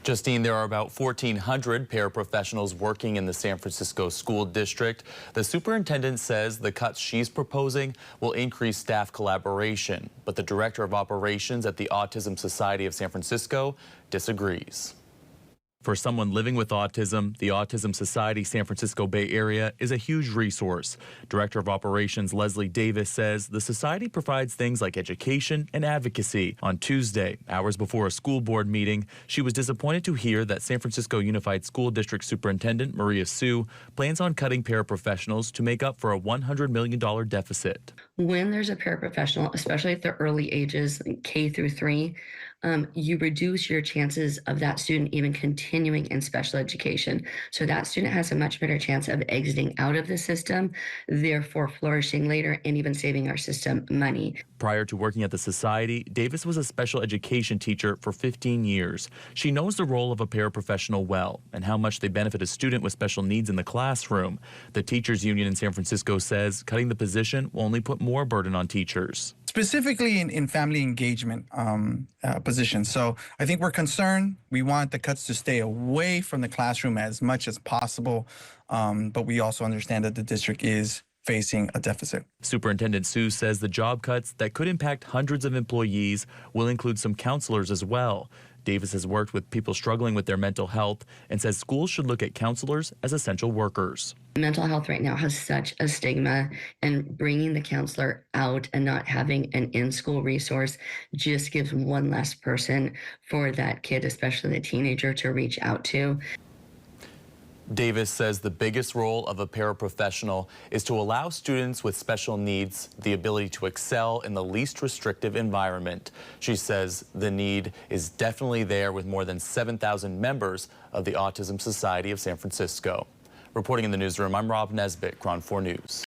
Justine, there are about 1,400 paraprofessionals working in the San Francisco School District. The superintendent says the cuts she's proposing will increase staff collaboration, but the director of operations at the Autism Society of San Francisco disagrees. For someone living with autism, the Autism Society San Francisco Bay Area is a huge resource. Director of Operations Leslie Davis says the society provides things like education and advocacy. On Tuesday, hours before a school board meeting, she was disappointed to hear that San Francisco Unified School District Superintendent Maria Sue plans on cutting paraprofessionals to make up for a $100 million deficit. When there's a paraprofessional, especially at the early ages, K through 3, you reduce your chances of that student even continuing in special education. So that student has a much better chance of exiting out of the system, therefore flourishing later and even saving our system money. Prior to working at the society, Davis was a special education teacher for 15 years. She knows the role of a paraprofessional well and how much they benefit a student with special needs in the classroom. The teachers union in San Francisco says cutting the position will only put more burden on teachers. Specifically in family engagement positions. So I think we're concerned. We want the cuts to stay away from the classroom as much as possible, but we also understand that the district is facing a deficit. Superintendent Sue says the job cuts that could impact hundreds of employees will include some counselors as well. Davis has worked with people struggling with their mental health and says schools should look at counselors as essential workers. Mental health right now has such a stigma, and bringing the counselor out and not having an in-school resource just gives one less person for that kid, especially the teenager, to reach out to. Davis says the biggest role of a paraprofessional is to allow students with special needs the ability to excel in the least restrictive environment. She says the need is definitely there with more than 7,000 members of the Autism Society of San Francisco. Reporting in the newsroom, I'm Rob Nesbitt, KRON 4 News.